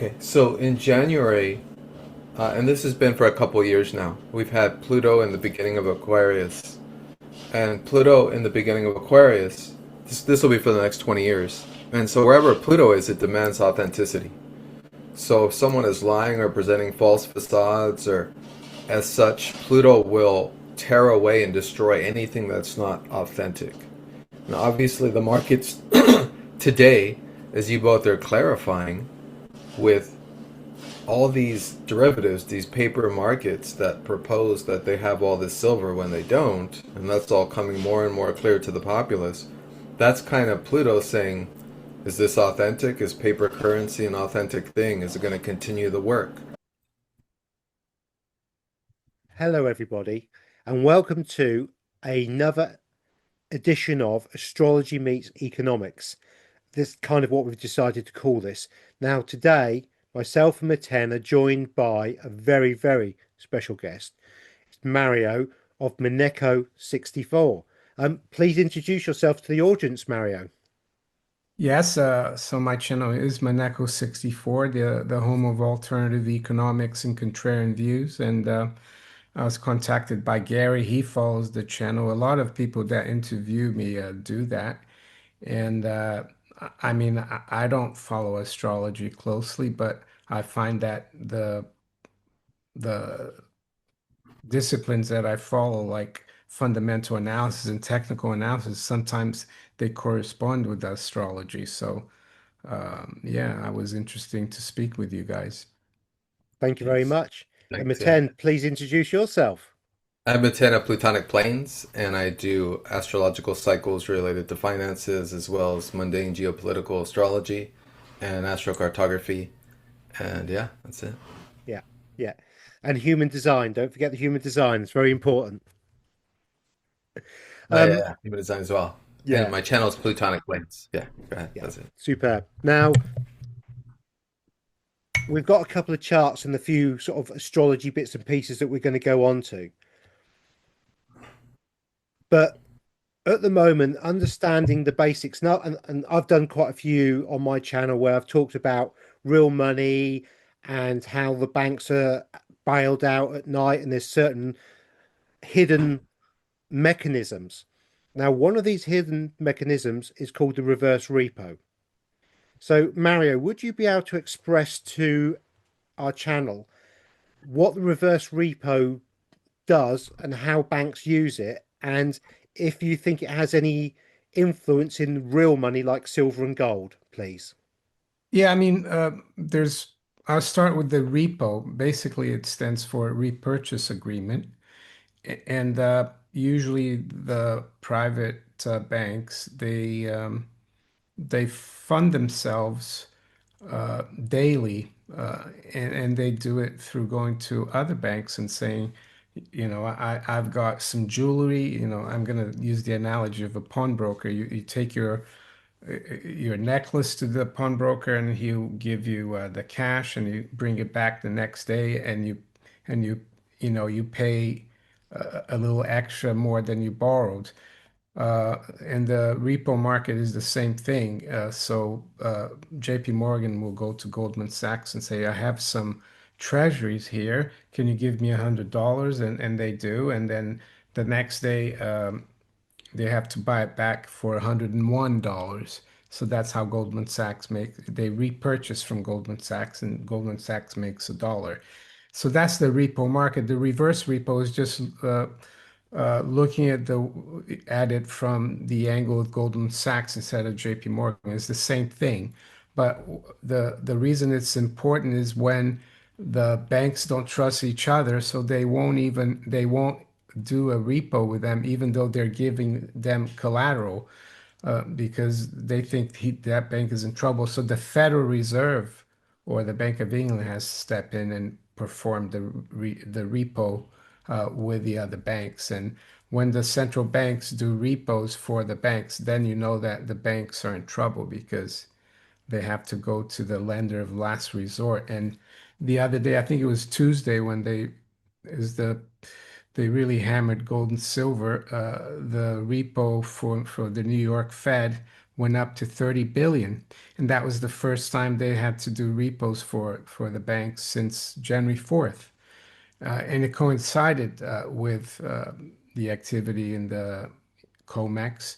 Okay, so in January, and this has been for a couple years now, we've had Pluto in the beginning of Aquarius. And Pluto in the beginning of Aquarius, this will be for the next 20 years. And so wherever Pluto is, it demands authenticity. So if someone is lying or presenting false facades or as such, Pluto will tear away and destroy anything that's not authentic. Now, obviously, the markets today, as you both are clarifying, with all these derivatives, these paper markets that propose that they have all this silver when they don't, and that's all coming more and more clear to the populace. That's kind of Pluto saying, is this authentic? Is paper currency an authentic thing? Is it going to continue the work? Hello, everybody, and welcome to another edition of Astrology Meets Economics. This is kind of what we've decided to call this. Now, today, myself and Meten are joined by a very, very special guest. It's Mario of Monaco 64. Please introduce yourself to the audience, Mario. Yes, so my channel is Monaco 64, the home of alternative economics and contrarian views. And I was contacted by Gary. He follows the channel. A lot of people that interview me do that. And I mean, I don't follow astrology closely, but I find that the disciplines that I follow, like fundamental analysis and technical analysis, sometimes they correspond with astrology. So yeah, I was interesting to speak with you guys. Thank you very Yes. much. And Thanks, yeah. Meten, please introduce yourself. I'm a 10 of Plutonic Planes, and I do astrological cycles related to finances as well as mundane geopolitical astrology and astrocartography. And yeah, that's it. Yeah, yeah. And human design. Don't forget the human design. It's very important. Oh, yeah, Um, yeah. Human design as well. And yeah, my channel is Plutonic Planes. Yeah, go ahead. yeah. That's it. Superb. Now, we've got a couple of charts and a few sort of astrology bits and pieces that we're going to go on to. But at the moment, understanding the basics now, and I've done quite a few on my channel where I've talked about real money and how the banks are bailed out at night, and there's certain hidden mechanisms. Now, one of these hidden mechanisms is called the reverse repo. So, Mario, would you be able to express to our channel what the reverse repo does and how banks use it, and if you think it has any influence in real money like silver and gold, please? Yeah, I mean, I'll start with the repo. Basically, it stands for repurchase agreement. And usually the private banks, they fund themselves daily, and they do it through going to other banks and saying, I've got some jewelry. I'm going to use the analogy of a pawnbroker. You take your necklace to the pawnbroker, and he'll give you the cash, and you bring it back the next day, and you pay a little extra more than you borrowed. And the repo market is the same thing. So JP Morgan will go to Goldman Sachs and say, I have some treasuries here. Can you give me $100? And they do. And then the next day, they have to buy it back for $101. So that's how Goldman Sachs they repurchase from Goldman Sachs, and Goldman Sachs makes a dollar. So that's the repo market. The reverse repo is just looking at it from the angle of Goldman Sachs instead of JP Morgan. It's the same thing. But the reason it's important is when the banks don't trust each other, so they won't do a repo with them, even though they're giving them collateral, because they think that bank is in trouble. So the Federal Reserve or the Bank of England has to step in and perform the repo with the other banks. And when the central banks do repos for the banks, then you know that the banks are in trouble because they have to go to the lender of last resort. And the other day, I think it was Tuesday, when is the they really hammered gold and silver. The repo for the New York Fed went up to 30 billion. And that was the first time they had to do repos for the banks since January 4th. And it coincided with the activity in the COMEX.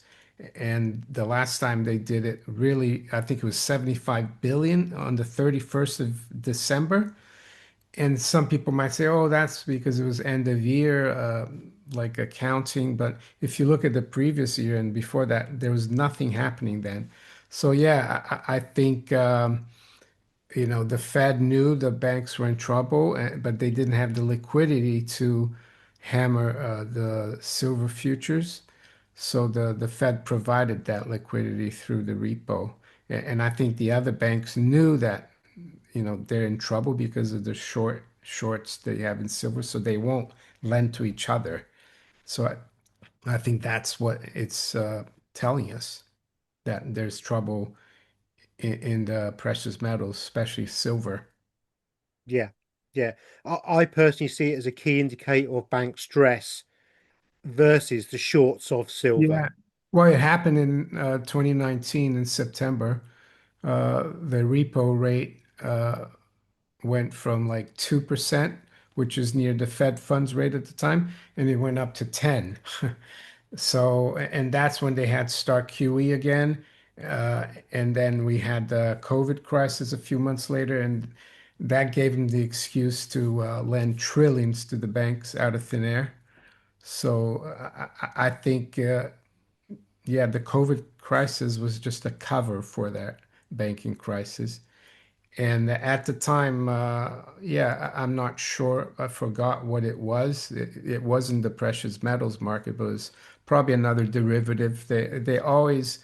And the last time they did it, really, I think it was 75 billion on the 31st of December. And some people might say, oh, that's because it was end of year, like accounting. But if you look at the previous year and before that, there was nothing happening then. So, yeah, I think, the Fed knew the banks were in trouble, but they didn't have the liquidity to hammer the silver futures. So the Fed provided that liquidity through the repo. And I think the other banks knew that they're in trouble because of the shorts they have in silver, so they won't lend to each other. So I think that's what it's telling us, that there's trouble in the precious metals, especially silver. Yeah, yeah. I personally see it as a key indicator of bank stress versus the shorts of silver. Yeah. Well, it happened in 2019 in September. The repo rate went from like 2%, which is near the Fed funds rate at the time, and it went up to 10. So, and that's when they had start QE again. And then we had the COVID crisis a few months later, and that gave them the excuse to lend trillions to the banks out of thin air. So I think, yeah, the COVID crisis was just a cover for that banking crisis. And at the time, yeah, I'm not sure. I forgot what it was. It wasn't the precious metals market, but it was probably another derivative. They always,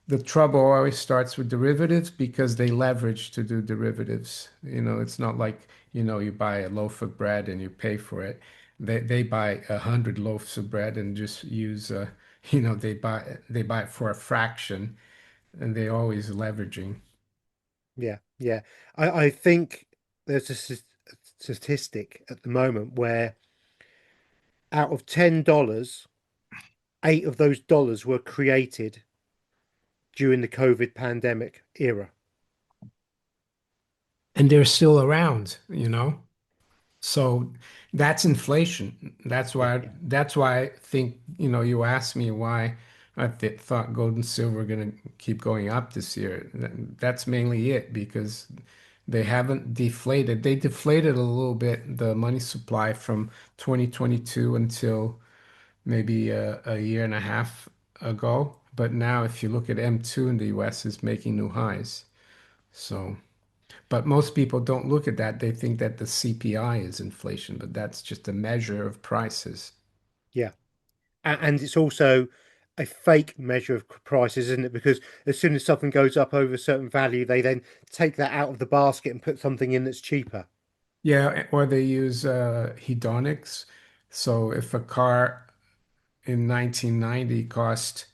the trouble always starts with derivatives because they leverage to do derivatives. It's not like, you buy a loaf of bread and you pay for it. They buy 100 loaves of bread and just use, they buy it for a fraction, and they always leveraging. Yeah, yeah. I think there's a statistic at the moment where out of $10, eight of those dollars were created during the COVID pandemic era. And they're still around. So that's inflation. That's Yeah, why yeah, that's why I think, you asked me why I th thought gold and silver are going to keep going up this year. That's mainly it because they haven't deflated. They deflated a little bit the money supply from 2022 until maybe a year and a half ago. But now if you look at M2 in the US, it's making new highs. So but most people don't look at that. They think that the CPI is inflation, but that's just a measure of prices. yeah. And it's also a fake measure of prices, isn't it? Because as soon as something goes up over a certain value, they then take that out of the basket and put something in that's cheaper. Yeah, or they use hedonics. So if a car in 1990 cost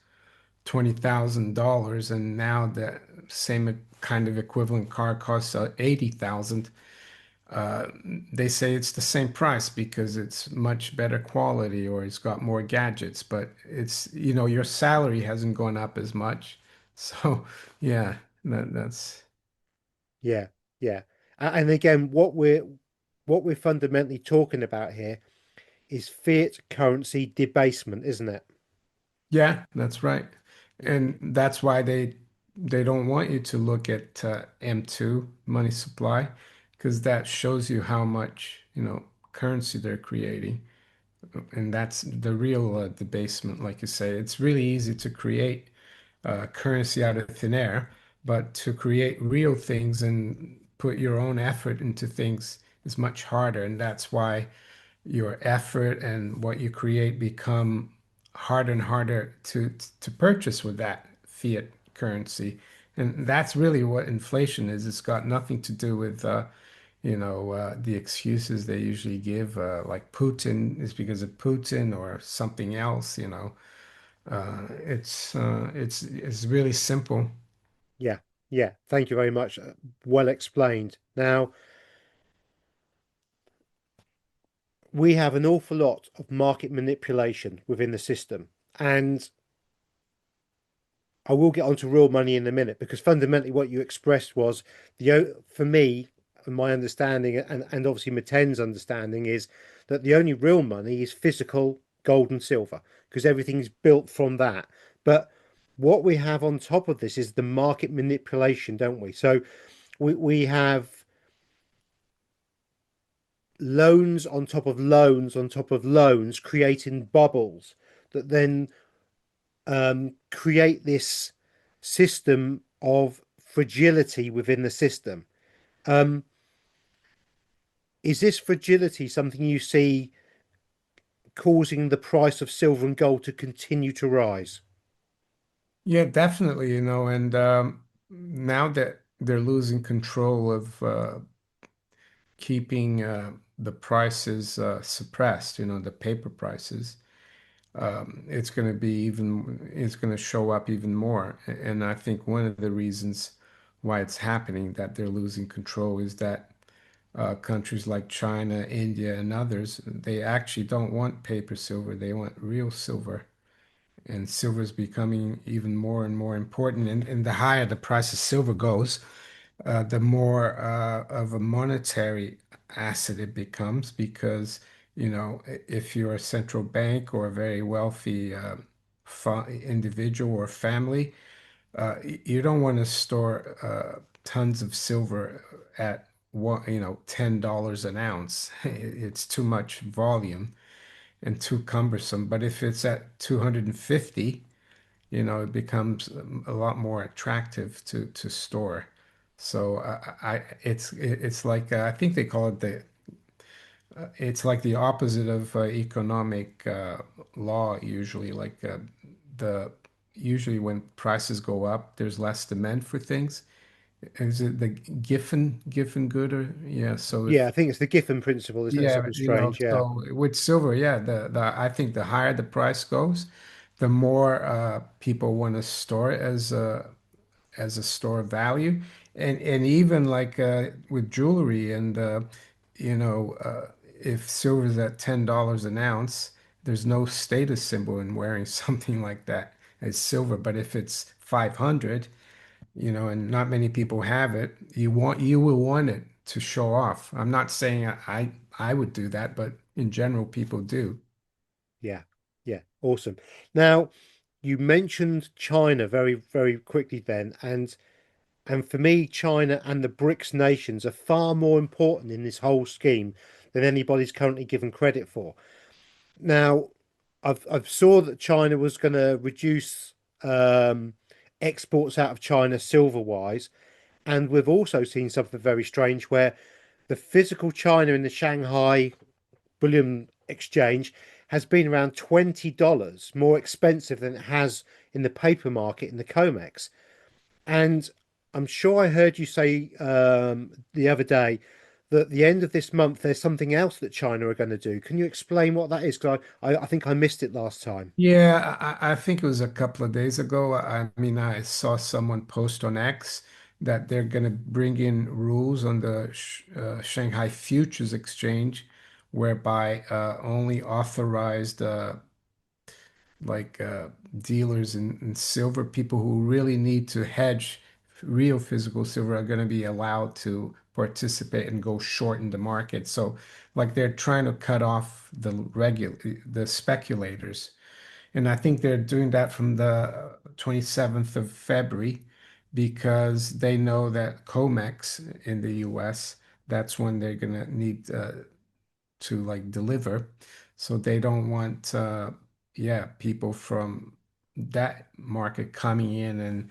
$20,000 and now the same kind of equivalent car costs 80,000, uh, they say it's the same price because it's much better quality or it's got more gadgets, but your salary hasn't gone up as much. So, yeah, that's Yeah, yeah. And again, what we're fundamentally talking about here is fiat currency debasement, isn't it? yeah, that's right. Yeah, And that's why they don't want you to look at M2 money supply because that shows you how much, currency they're creating. And that's the real debasement, like you say. It's really easy to create currency out of thin air, but to create real things and put your own effort into things is much harder. And that's why your effort and what you create become harder and harder to purchase with that fiat currency. And that's really what inflation is. It's got nothing to do with the excuses they usually give, like Putin is because of Putin or something else. It's really simple. yeah, yeah. Thank you very much. Well explained. Now, we have an awful lot of market manipulation within the system, and I will get onto real money in a minute because fundamentally what you expressed was for me and my understanding and obviously Meten's understanding is that the only real money is physical gold and silver because everything's built from that. But what we have on top of this is the market manipulation, don't we? So we have loans on top of loans on top of loans, creating bubbles that then create this system of fragility within the system. Um, is this fragility something you see causing the price of silver and gold to continue to rise? Yeah, definitely, and now that they're losing control of keeping the prices suppressed, the paper prices, it's going to show up even more. And I think one of the reasons why it's happening that they're losing control is that countries like China, India, and others, they actually don't want paper silver, they want real silver. And silver is becoming even more and more important. And the higher the price of silver goes, the more of a monetary asset it becomes because, if you're a central bank or a very wealthy individual or family, you don't want to store tons of silver at one, $10 an ounce. It's too much volume and too cumbersome. But if it's at 250, it becomes a lot more attractive to store. So it's like I think they call it it's like the opposite of economic law usually. Like the usually when prices go up, there's less demand for things. Is it the Giffen good or yeah? So Yeah, if I think it's the Giffen principle, isn't it? yeah, Something strange. Yeah, so with silver, yeah, the I think the higher the price goes, the more people want to store it as a store of value, and even like with jewelry and if silver's at $10 an ounce, there's no status symbol in wearing something like that as silver. But if it's 500, and not many people have it, you will want it to show off. I'm not saying I would do that, but in general, people do. yeah, yeah. Awesome. Now, you mentioned China very, very quickly then, and for me, China and the BRICS nations are far more important in this whole scheme than anybody's currently given credit for. Now, I've saw that China was going to reduce um, exports out of China silver wise, and we've also seen something very strange where the physical China in the Shanghai Bullion Exchange has been around $20 more expensive than it has in the paper market in the COMEX. And I'm sure I heard you say the other day that at the end of this month, there's something else that China are going to do. Can you explain what that is? Because I think I missed it last time. Yeah, I think it was a couple of days ago. I mean, I saw someone post on X that they're going to bring in rules on the Shanghai Futures Exchange, whereby only authorized like dealers in silver, people who really need to hedge real physical silver are going to be allowed to participate and go short in the market. So, like they're trying to cut off the speculators. And I think they're doing that from the 27th of February because they know that COMEX in the US, that's when they're going to need to like deliver. So they don't want, yeah, people from that market coming in and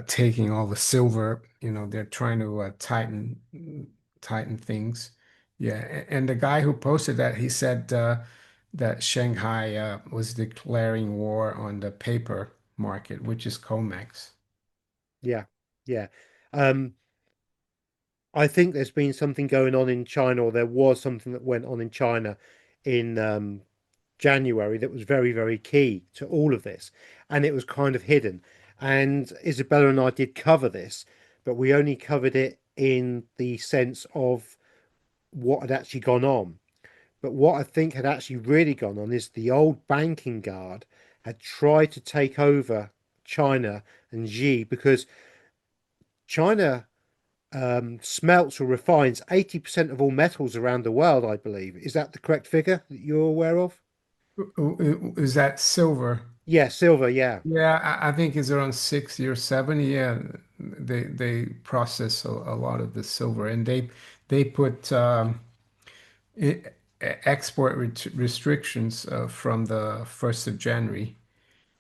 taking all the silver. They're trying to tighten things. Yeah, and the guy who posted that, he said that Shanghai was declaring war on the paper market, which is COMEX. Yeah, yeah. Um, I think there's been something going on in China, or there was something that went on in China in January that was very, very key to all of this. And it was kind of hidden. And Isabella and I did cover this, but we only covered it in the sense of what had actually gone on. But what I think had actually really gone on is the old banking guard had tried to take over China and Xi, because China smelts or refines 80% of all metals around the world, I believe. Is that the correct figure that you're aware of? Is that silver? Yeah, silver, yeah. Yeah, I think it's around 60 or 70. Yeah, they process a lot of the silver, and they put i- export restrictions from the 1st of January.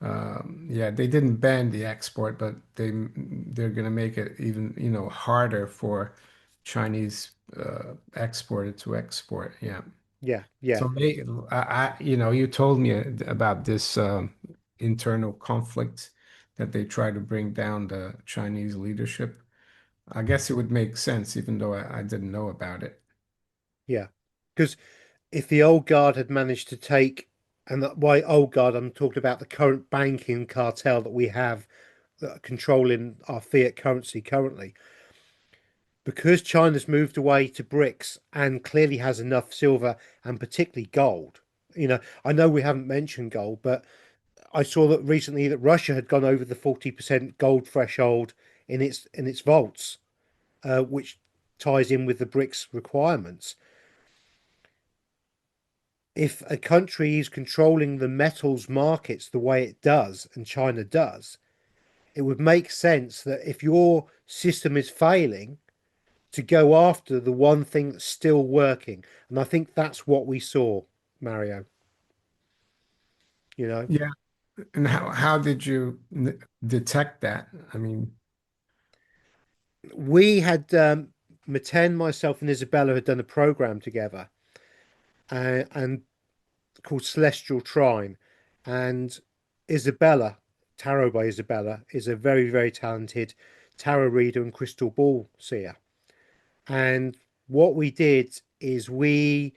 Yeah, they didn't ban the export, but they're going to make it even, harder for Chinese exporter to export. Yeah. Yeah, yeah, So you told me about this internal conflict that they try to bring down the Chinese leadership. I guess it would make sense, even though I didn't know about it. yeah. Because if the old guard had managed to take, and by old guard, I'm talking about the current banking cartel that we have that are controlling our fiat currency currently, because China's moved away to BRICS and clearly has enough silver and particularly gold. I know we haven't mentioned gold, but I saw that recently that Russia had gone over the 40% gold threshold in its vaults, which ties in with the BRICS requirements. If a country is controlling the metals markets the way it does, and China does, it would make sense that if your system is failing, to go after the one thing that's still working. And I think that's what we saw, Mario. You know, Yeah. And how did you detect that? I mean, we had Meten, myself, and Isabella had done a program together, and called Celestial Trine. And Isabella, Tarot by Isabella, is a very, very talented tarot reader and crystal ball seer. And what we did is we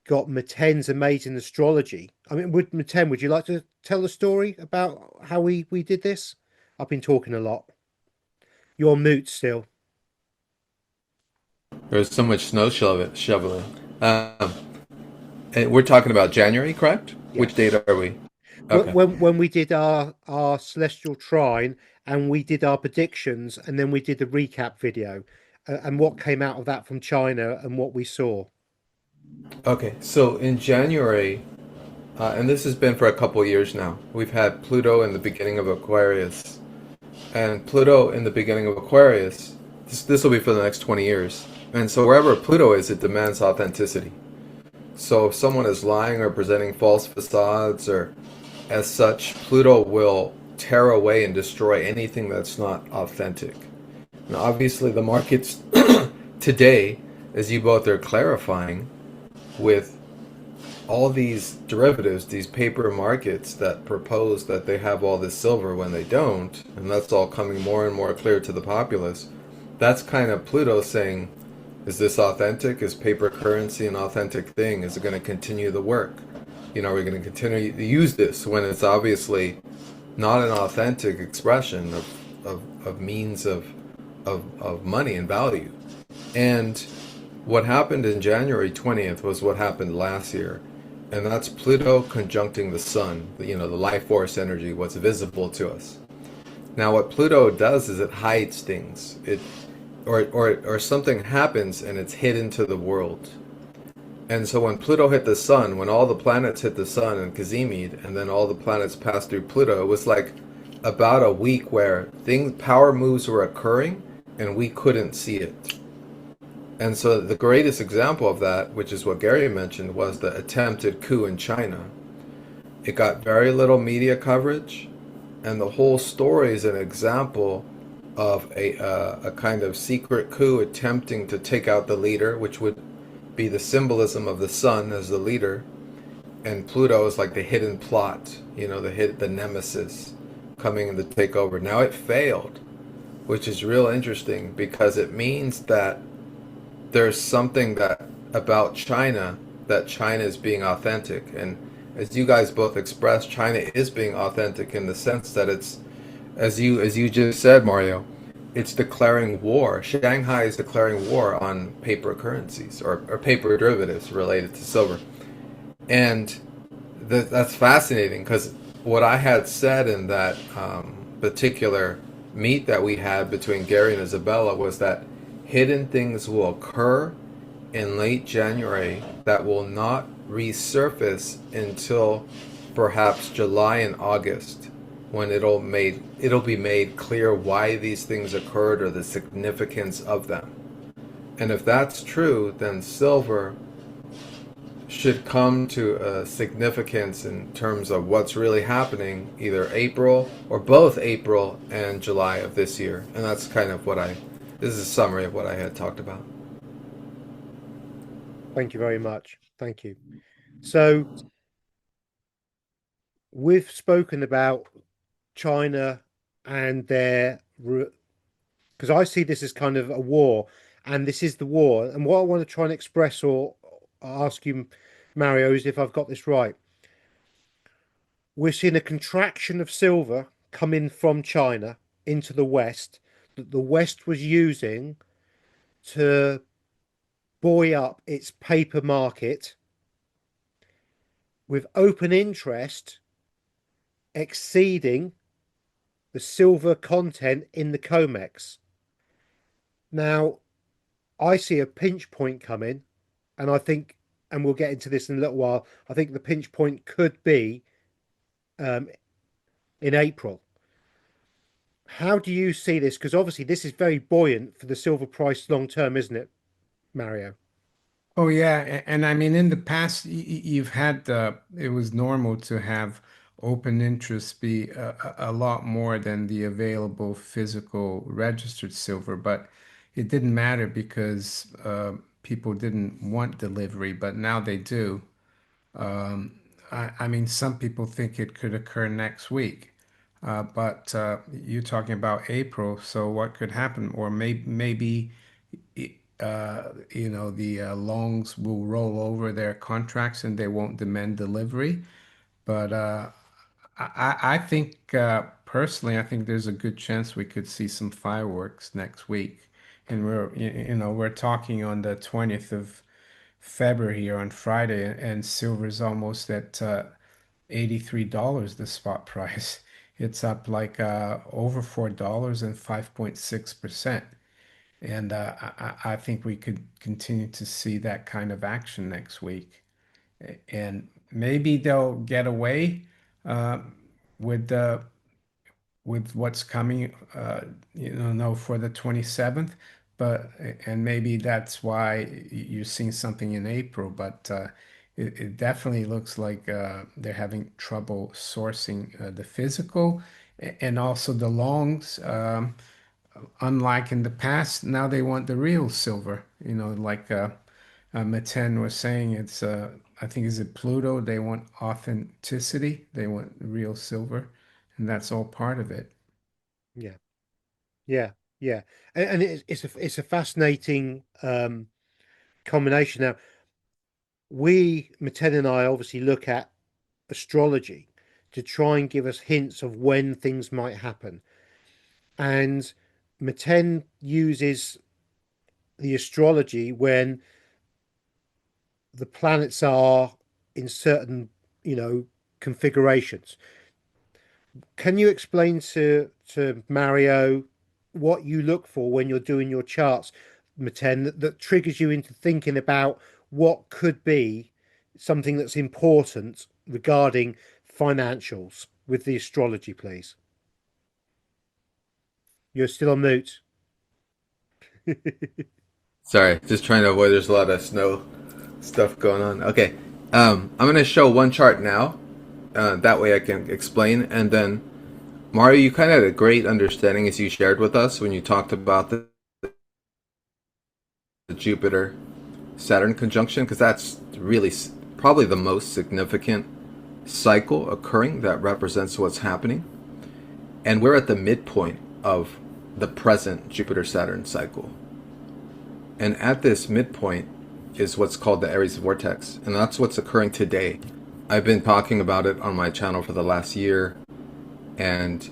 got Meten's amazing astrology. I mean, Meten, would you like to tell the story about how we did this? I've been talking a lot. You're mute still. There's so much snow shoveling. And we're talking about January, correct? Which Yes. date are we? When Okay. when we did our celestial trine and we did our predictions and then we did the recap video and what came out of that from China and what we saw. Okay. So in January, and this has been for a couple of years now, we've had Pluto in the beginning of Aquarius. And Pluto in the beginning of Aquarius, this will be for the next 20 years. And so wherever Pluto is, it demands authenticity. So if someone is lying or presenting false facades or as such, Pluto will tear away and destroy anything that's not authentic. Now, obviously, the markets today, as you both are clarifying, with all these derivatives, these paper markets that propose that they have all this silver when they don't, and that's all coming more and more clear to the populace, that's kind of Pluto saying, is this authentic? Is paper currency an authentic thing? Is it going to continue the work? Are we going to continue to use this when it's obviously not an authentic expression of means of money and value? And what happened in January 20th was what happened last year. And that's Pluto conjuncting the sun, the life force energy, what's visible to us. Now, what Pluto does is it hides things. Or something happens and it's hidden to the world. And so when Pluto hit the sun, when all the planets hit the sun in Kazimid, and then all the planets passed through Pluto, it was like about a week where power moves were occurring and we couldn't see it. And so the greatest example of that, which is what Gary mentioned, was the attempted coup in China. It got very little media coverage, and the whole story is an example of a kind of secret coup attempting to take out the leader, which would be the symbolism of the sun as the leader, and Pluto is like the hidden plot, the nemesis coming in to take over. Now it failed, which is real interesting because it means that there's something that about China that China is being authentic, and as you guys both expressed, China is being authentic in the sense that it's, as you just said, Mario, it's declaring war. Shanghai is declaring war on paper currencies or paper derivatives related to silver, and that's fascinating because what I had said in that particular meet that we had between Gary and Isabella was that hidden things will occur in late January that will not resurface until perhaps July and August, when it'll be made clear why these things occurred or the significance of them. And if that's true, then silver should come to a significance in terms of what's really happening either April or both April and July of this year. And that's kind of this is a summary of what I had talked about. Thank you very much. Thank you. So we've spoken about China and their, because I see this as kind of a war, and this is the war. And what I want to try and express or ask you, Mario, is if I've got this right. We're seeing a contraction of silver coming from China into the West that the West was using to buoy up its paper market, with open interest exceeding the silver content in the COMEX. Now, I see a pinch point coming, and I think, and we'll get into this in a little while, I think the pinch point could be in April. How do you see this? Because obviously this is very buoyant for the silver price long term, isn't it, Mario? Oh yeah, and I mean in the past you've had it was normal to have open interest be a lot more than the available physical registered silver, but it didn't matter because people didn't want delivery, but now they do. I mean, some people think it could occur next week, but you're talking about April, so what could happen? Or maybe the longs will roll over their contracts and they won't demand delivery. But I think personally, I think there's a good chance we could see some fireworks next week. And we're talking on the 20th of February here on Friday, and silver's almost at $83, the spot price. It's up like over $4 and 5.6%. And I think we could continue to see that kind of action next week. And maybe they'll get away uh, with what's coming, no, for the 27th. But and maybe that's why you're seeing something in April. But it definitely looks like they're having trouble sourcing the physical and also the longs. Unlike in the past, now they want the real silver. Like Meten was saying, I think is it Pluto? They want authenticity. They want real silver, and that's all part of it. Yeah, yeah, yeah. And it's a fascinating combination. Now, Meten and I obviously look at astrology to try and give us hints of when things might happen. And Meten uses the astrology when the planets are in certain, configurations. Can you explain to Mario what you look for when you're doing your charts, Meten, that triggers you into thinking about what could be something that's important regarding financials with the astrology, please? You're still on mute. Sorry, just trying to avoid. There's a lot of snow stuff going on. Okay, I'm gonna show one chart now. That way I can explain, and then Mario, you kind of had a great understanding as you shared with us when you talked about the Jupiter Saturn conjunction, because that's really probably the most significant cycle occurring that represents what's happening. And we're at the midpoint of the present Jupiter Saturn cycle. And at this midpoint is what's called the Aries vortex, and that's what's occurring today. I've been talking about it on my channel for the last year, and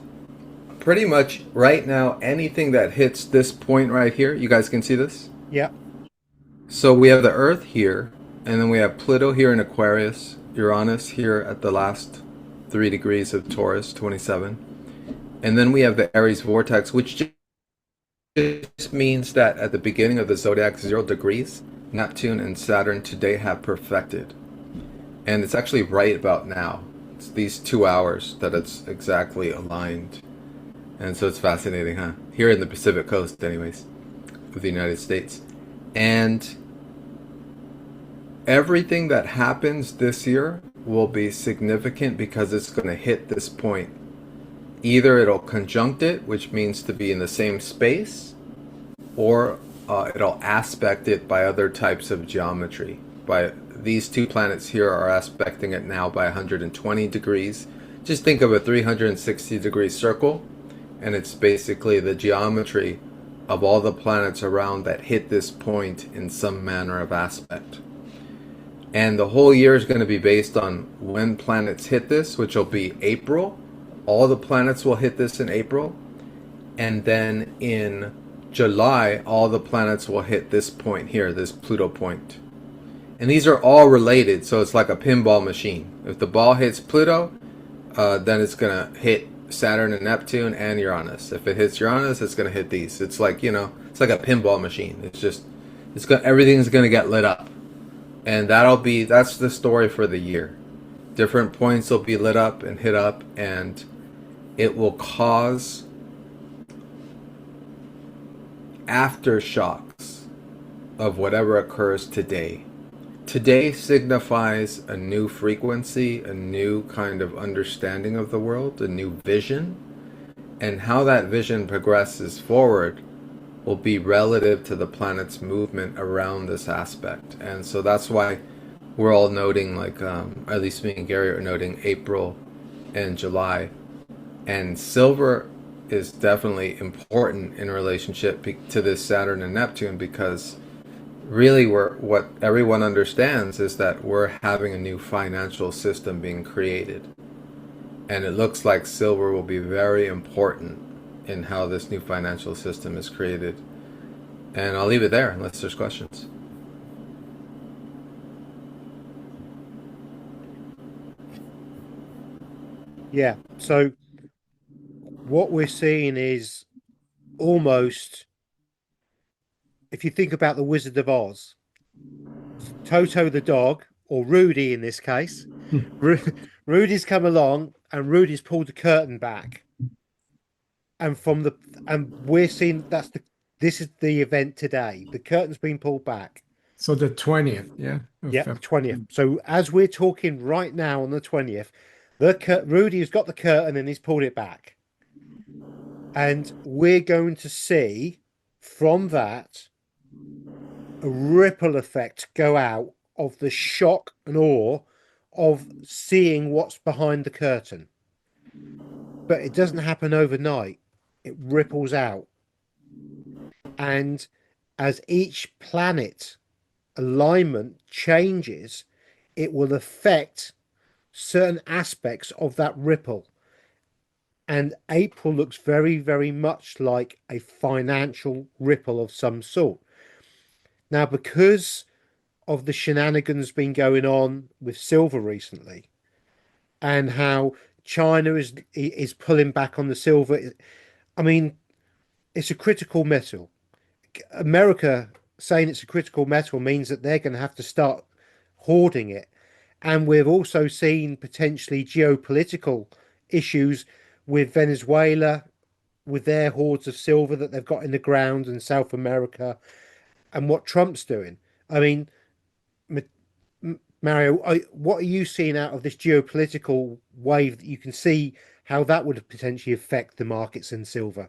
pretty much right now, anything that hits this point right here, you guys can see this? Yeah. So we have the Earth here, and then we have Pluto here in Aquarius, Uranus here at the last 3 degrees of Taurus, 27. And then we have the Aries vortex, which just means that at the beginning of the zodiac, 0 degrees, Neptune and Saturn today have perfected. And it's actually right about now. It's these 2 hours that it's exactly aligned. And so it's fascinating, huh? Here in the Pacific Coast, anyways, of the United States. And everything that happens this year will be significant because it's going to hit this point. Either it'll conjunct it, which means to be in the same space, or it'll aspect it by other types of geometry. By these two planets here are aspecting it now by 120 degrees. Just think of a 360-degree circle, and it's basically the geometry of all the planets around that hit this point in some manner of aspect. And the whole year is going to be based on when planets hit this, which will be April. All the planets will hit this in April. And then in July, all the planets will hit this point here, this Pluto point. And these are all related, so it's like a pinball machine. If the ball hits Pluto, then it's going to hit Saturn and Neptune and Uranus. If it hits Uranus, it's going to hit these. It's like, it's like a pinball machine. Everything's going to get lit up. And that's the story for the year. Different points will be lit up and hit up, and it will cause aftershocks of whatever occurs today. Today signifies a new frequency, a new kind of understanding of the world, a new vision, and how that vision progresses forward will be relative to the planet's movement around this aspect. And so that's why we're all noting, like, at least me and Gary are noting April and July. And silver is definitely important in relationship to this Saturn and Neptune, because really what everyone understands is that we're having a new financial system being created. And it looks like silver will be very important in how this new financial system is created. And I'll leave it there unless there's questions. Yeah. So what we're seeing is almost, if you think about the Wizard of Oz, Toto the dog, or Rudy in this case, Rudy's come along and Rudy's pulled the curtain back. And we're seeing this is the event today. The curtain's been pulled back. So the 20th, yeah, of Yeah, the 20th. So as we're talking right now on the 20th, Rudy has got the curtain and he's pulled it back. And we're going to see from that a ripple effect go out of the shock and awe of seeing what's behind the curtain. But it doesn't happen overnight. It ripples out. And as each planet alignment changes, it will affect certain aspects of that ripple. And April looks very, very much like a financial ripple of some sort. Now, because of the shenanigans been going on with silver recently, and how China is pulling back on the silver, I mean, it's a critical metal. America saying it's a critical metal means that they're going to have to start hoarding it. And we've also seen potentially geopolitical issues with Venezuela, with their hoards of silver that they've got in the ground in South America, and what Trump's doing. I mean, Mario, what are you seeing out of this geopolitical wave that you can see how that would potentially affect the markets in silver?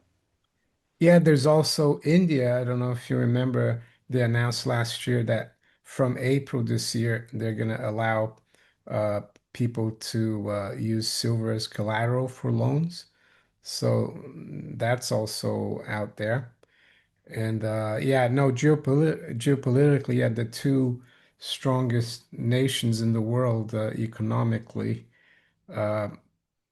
Yeah, there's also India. I don't know if you remember, they announced last year that from April this year, they're going to allow uh, people to use silver as collateral for loans. So that's also out there. And yeah, no, geopolitically, yeah, the two strongest nations in the world economically, uh,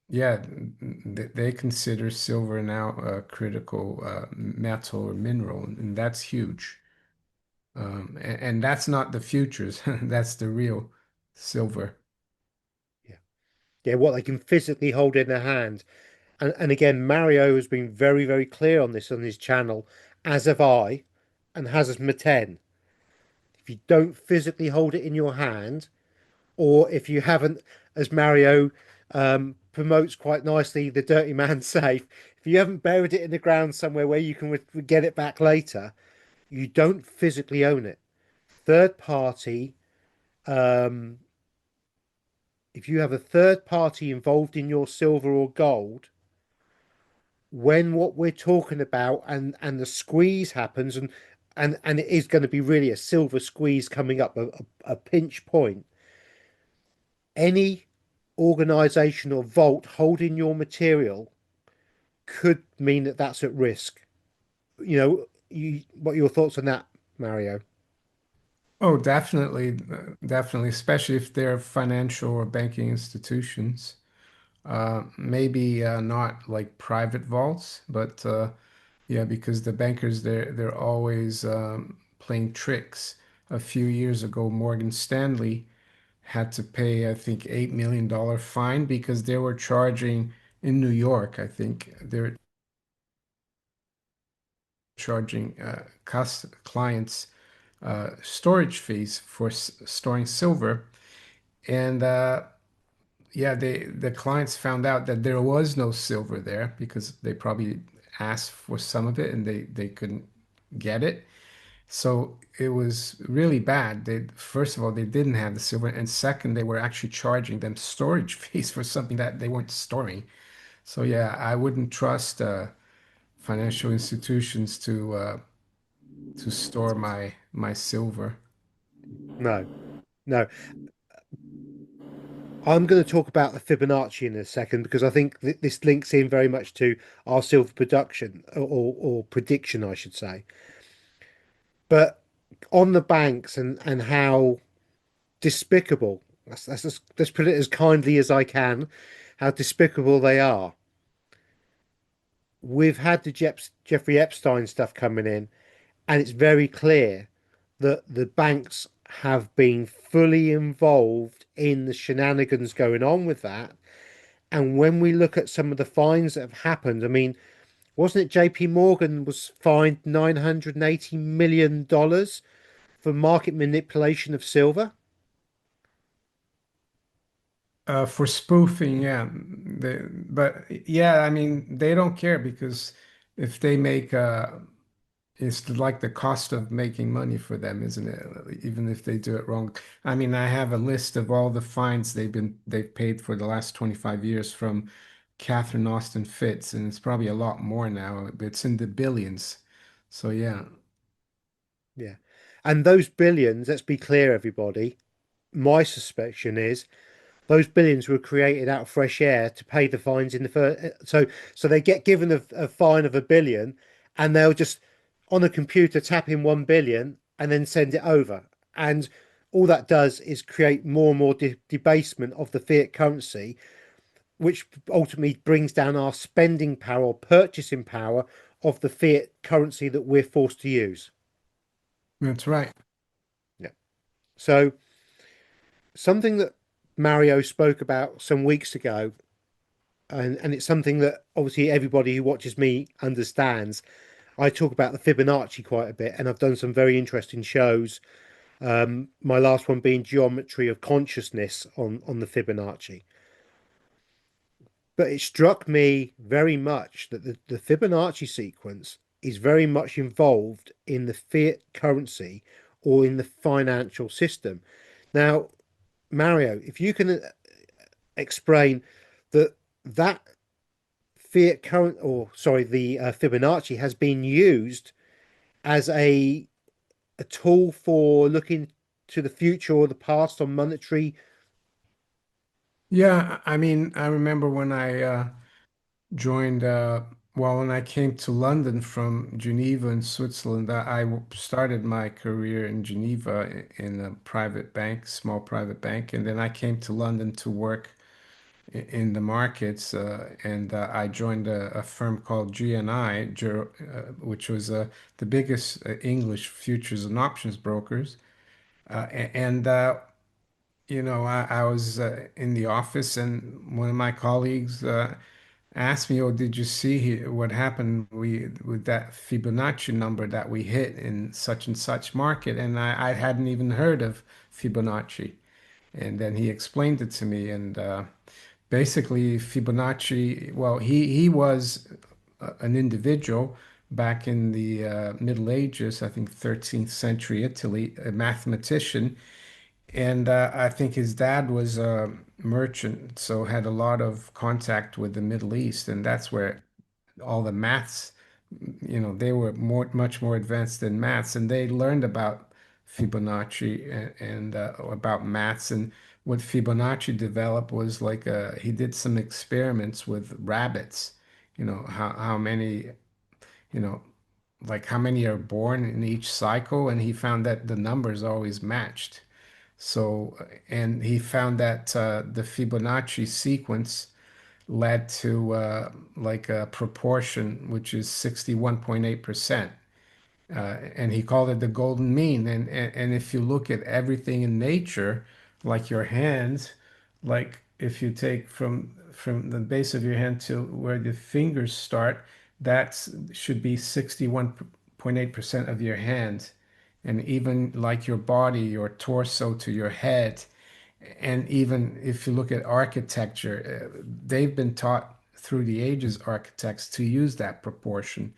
yeah, they consider silver now a critical metal or mineral, and that's huge. And that's not the futures, that's the real silver. Yeah. Yeah, what they can physically hold in their hand. And again, Mario has been very, very clear on this on his channel, as have I, and has Meten. If you don't physically hold it in your hand, or if you haven't, as Mario promotes quite nicely, the dirty man safe, if you haven't buried it in the ground somewhere where you can get it back later, you don't physically own it. Third party, um, if you have a third party involved in your silver or gold, when what we're talking about and the squeeze happens and it is going to be really a silver squeeze coming up a pinch point, any organization or vault holding your material could mean that that's at risk. What are your thoughts on that, Mario? Oh, definitely, definitely, especially if they're financial or banking institutions. Maybe not like private vaults, but yeah, because the bankers they're always playing tricks. A few years ago, Morgan Stanley had to pay, I think, $8 million fine because they were charging in New York, I think they're charging clients storage fees for storing silver. And yeah, the clients found out that there was no silver there because they probably asked for some of it and they couldn't get it. So it was really bad. They first of all they didn't have the silver, and second they were actually charging them storage fees for something that they weren't storing. So yeah, I wouldn't trust financial institutions to store my silver. No, no. I'm going to talk about the Fibonacci in a second because I think this links in very much to our silver production or prediction, I should say. But on the banks and how despicable, let's put it as kindly as I can, how despicable they are. We've had the Jeffrey Epstein stuff coming in, and it's very clear that the banks have been fully involved in the shenanigans going on with that. And when we look at some of the fines that have happened, I mean, wasn't it JP Morgan was fined $980 million for market manipulation of silver? For spoofing, yeah. But yeah, I mean, they don't care because if they make it's like the cost of making money for them, isn't it? Even if they do it wrong. I mean, I have a list of all the fines they've paid for the last 25 years from Catherine Austin Fitts, and it's probably a lot more now. It's in the billions. So yeah. Yeah. And those billions, let's be clear, everybody, my suspicion is those billions were created out of fresh air to pay the fines in the first. So they get given a fine of 1 billion, and they'll just on a computer tap in 1 billion and then send it over. And all that does is create more and more debasement of the fiat currency, which ultimately brings down our spending power or purchasing power of the fiat currency that we're forced to use. That's right. Yeah. So something that Mario spoke about some weeks ago, and it's something that obviously everybody who watches me understands. I talk about the Fibonacci quite a bit, and I've done some very interesting shows. My last one being Geometry of Consciousness on the Fibonacci. But it struck me very much that the Fibonacci sequence is very much involved in the fiat currency or in the financial system. Now, Mario, if you can explain that fiat current or sorry, the Fibonacci has been used as a tool for looking to the future or the past on monetary. Yeah, I mean, I remember when I joined well when I came to London from Geneva in Switzerland. Started my career in Geneva in a private bank, small private bank, and then I came to London to work in the markets, and I joined a firm called GNI, which was the biggest English futures and options brokers. And I was in the office and one of my colleagues asked me, "Oh, did you see what happened with that Fibonacci number that we hit in such and such market?" And I hadn't even heard of Fibonacci. And then he explained it to me, and basically Fibonacci, well, he was an individual back in the Middle Ages, I think 13th century Italy, a mathematician. And I think his dad was a merchant, so had a lot of contact with the Middle East, and that's where all the maths, they were much more advanced than maths, and they learned about Fibonacci and about maths. And what Fibonacci developed was like he did some experiments with rabbits, how many, you know, like how many are born in each cycle, and he found that the numbers always matched. So, and he found that the Fibonacci sequence led to like a proportion which is 61.8%. And he called it the golden mean. And if you look at everything in nature, like your hands, like if you take from the base of your hand to where the fingers start, that should be 61.8% of your hand. And even like your body, your torso to your head, and even if you look at architecture, they've been taught through the ages, architects, to use that proportion.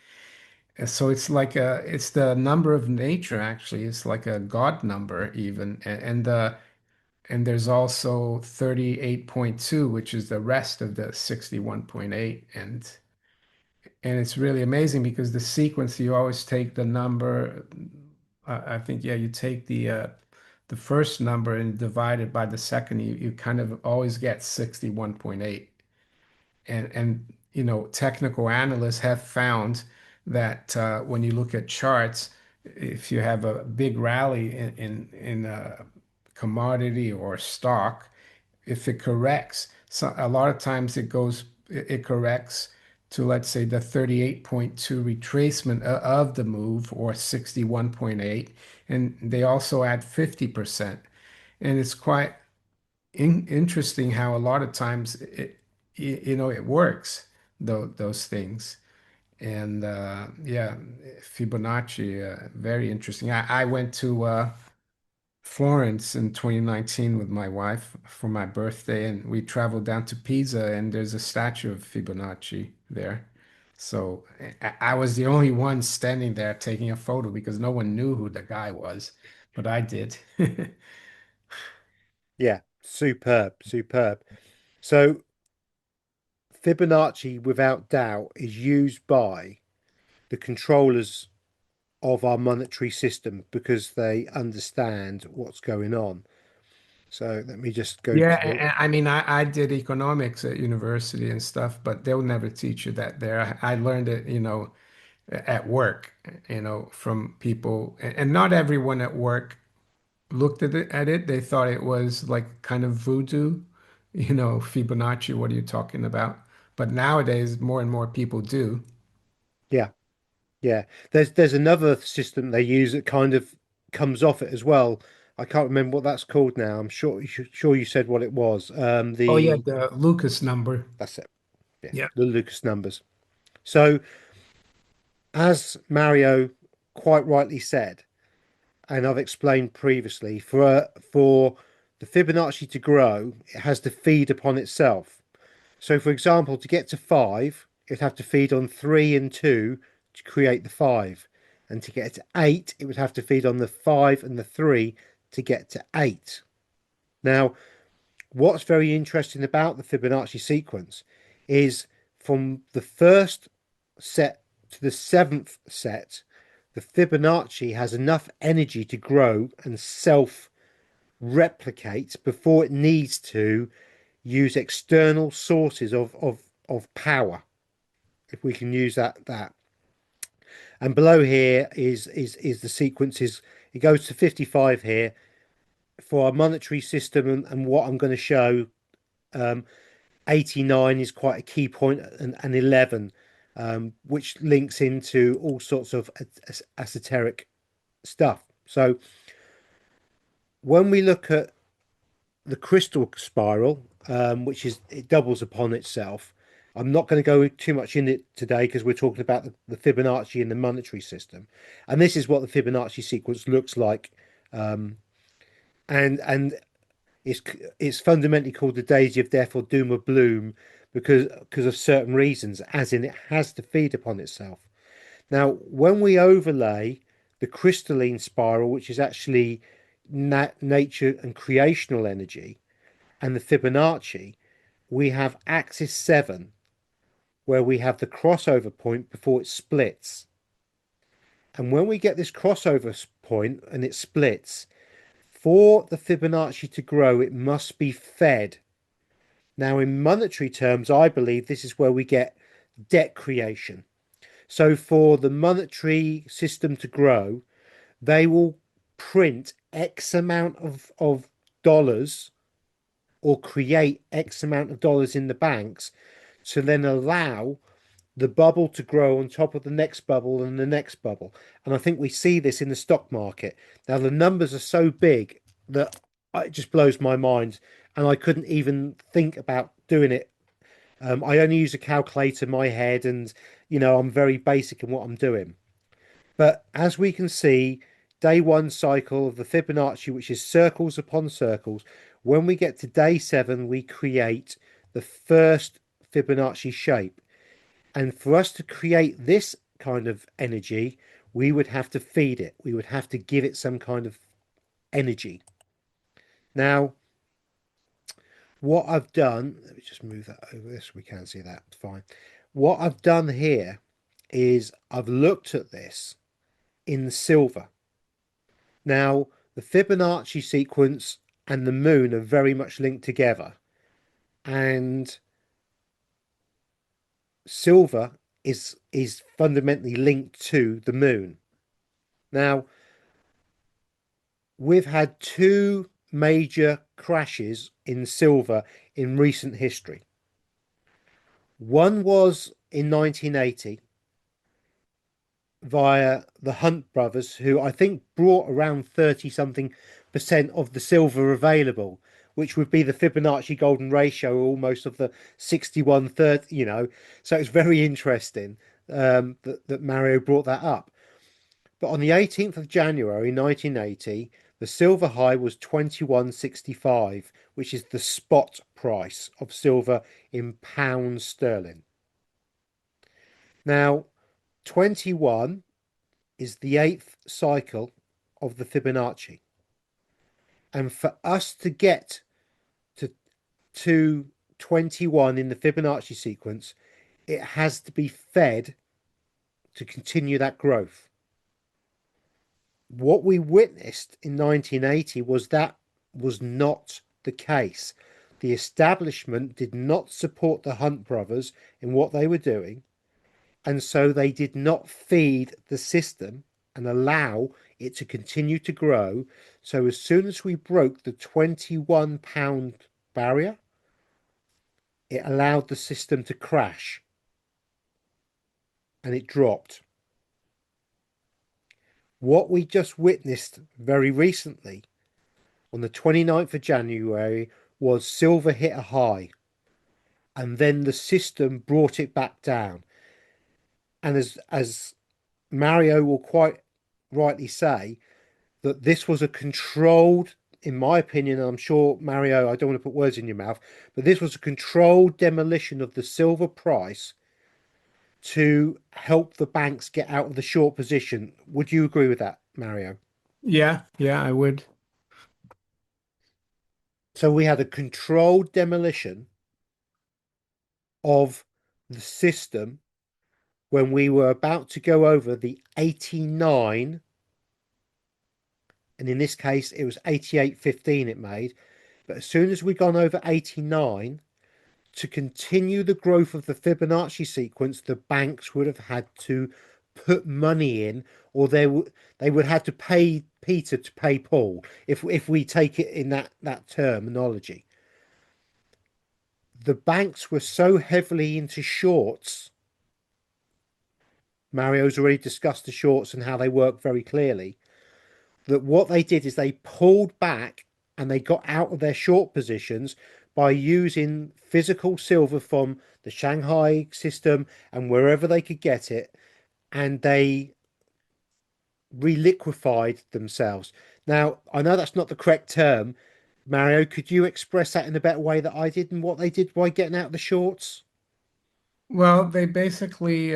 And so it's like it's the number of nature actually. It's like a God number even. And there's also 38.2, which is the rest of the 61.8. And it's really amazing because the sequence, you always take the number, I think, yeah, you take the first number and divide it by the second, you kind of always get 61.8. And technical analysts have found that when you look at charts, if you have a big rally in a commodity or stock, if it corrects, so a lot of times it corrects to, let's say, the 38.2 retracement of the move, or 61.8, and they also add 50%. And it's quite interesting how a lot of times it works, those things. And yeah, Fibonacci, very interesting. I went to Florence in 2019 with my wife for my birthday, and we traveled down to Pisa, and there's a statue of Fibonacci there. So I was the only one standing there taking a photo because no one knew who the guy was, but I did. Yeah, superb, superb. So Fibonacci, without doubt, is used by the controllers of our monetary system because they understand what's going on. So let me just go Yeah, to, I mean, I did economics at university and stuff, but they'll never teach you that there. I learned it, at work, from people, and not everyone at work looked at it. They thought it was like kind of voodoo, Fibonacci, what are you talking about? But nowadays, more and more people do. yeah, yeah. There's another system they use that kind of comes off it as well. I can't remember what that's called now. I'm sure you said what it was. Oh yeah, The the Lucas number. That's it. Yeah, Yeah. the Lucas numbers. So as Mario quite rightly said, and I've explained previously, for the Fibonacci to grow, it has to feed upon itself. So, for example, to get to five, it'd have to feed on three and two to create the five. And to get to eight, it would have to feed on the five and the three to get to eight. Now, what's very interesting about the Fibonacci sequence is from the first set to the seventh set, the Fibonacci has enough energy to grow and self replicate before it needs to use external sources of power, if we can use that. And below here is the sequences. It goes to 55 here for our monetary system, and what I'm going to show. 89 is quite a key point, and 11, which links into all sorts of esoteric stuff. So when we look at the crystal spiral, which is it doubles upon itself. I'm not going to go too much in it today because we're talking about the Fibonacci and the monetary system, and this is what the Fibonacci sequence looks like, and it's it's fundamentally called the Daisy of Death or Doom of Bloom because of certain reasons, as in it has to feed upon itself. Now, when we overlay the crystalline spiral, which is actually nature and creational energy, and the Fibonacci, we have axis 7, where we have the crossover point before it splits. And when we get this crossover point and it splits, for the Fibonacci to grow, it must be fed. Now, in monetary terms, I believe this is where we get debt creation. So, for the monetary system to grow, they will print X amount of dollars or create X amount of dollars in the banks to then allow the bubble to grow on top of the next bubble and the next bubble. And I think we see this in the stock market. Now, the numbers are so big that it just blows my mind. And I couldn't even think about doing it. I only use a calculator in my head, and I'm very basic in what I'm doing. But as we can see, day one cycle of the Fibonacci, which is circles upon circles, when we get to day 7, we create the first Fibonacci shape. And for us to create this kind of energy, we would have to feed it. We would have to give it some kind of energy. Now, what I've done, let me just move that over this. We can see that. Fine. What I've done here is I've looked at this in silver. Now, the Fibonacci sequence and the moon are very much linked together. And silver is fundamentally linked to the moon. Now, we've had two major crashes in silver in recent history. One was in 1980 via the Hunt brothers, who I think brought around 30 something percent of the silver available, which would be the Fibonacci golden ratio almost of the 61/30, So it's very interesting that Mario brought that up. But on the 18th of January 1980, the silver high was 21.65, which is the spot price of silver in pounds sterling. Now, 21 is the 8th cycle of the Fibonacci. And for us to get to 21 in the Fibonacci sequence, it has to be fed to continue that growth. What we witnessed in 1980 was not the case. The establishment did not support the Hunt brothers in what they were doing, and so they did not feed the system and allow it to continue to grow. So as soon as we broke the 21 pound barrier, it allowed the system to crash and it dropped. What we just witnessed very recently on the 29th of January was silver hit a high, and then the system brought it back down. And as Mario will quite rightly say, that this was a controlled, in my opinion, and I'm sure, Mario, I don't want to put words in your mouth, but this was a controlled demolition of the silver price to help the banks get out of the short position. Would you agree with that, Mario? Yeah, I would. So we had a controlled demolition of the system when we were about to go over the 89, and in this case it was 88.15 it made. But as soon as we gone over 89, to continue the growth of the Fibonacci sequence, the banks would have had to put money in, or they would have to pay Peter to pay Paul, if we take it in that terminology. The banks were so heavily into shorts. Mario's already discussed the shorts and how they work very clearly. That what they did is they pulled back and they got out of their short positions by using physical silver from the Shanghai system and wherever they could get it, and they reliquefied themselves. Now, I know that's not the correct term. Mario, could you express that in a better way that I did and what they did by getting out of the shorts? Well, they basically,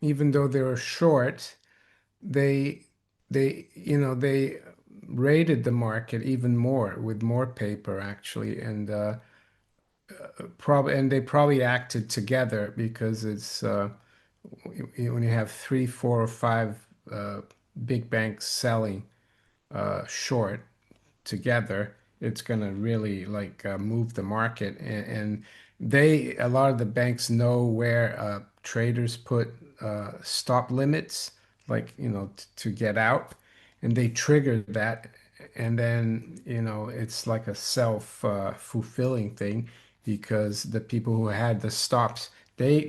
even though they were short, they they raided the market even more with more paper actually, and probably and they probably acted together because it's when you have three, four, or five uh, big banks selling short together, it's going to really like move the market. And a lot of the banks know where traders put stop limits, like, to get out, and they trigger that. And then, it's like a fulfilling thing because the people who had the stops, they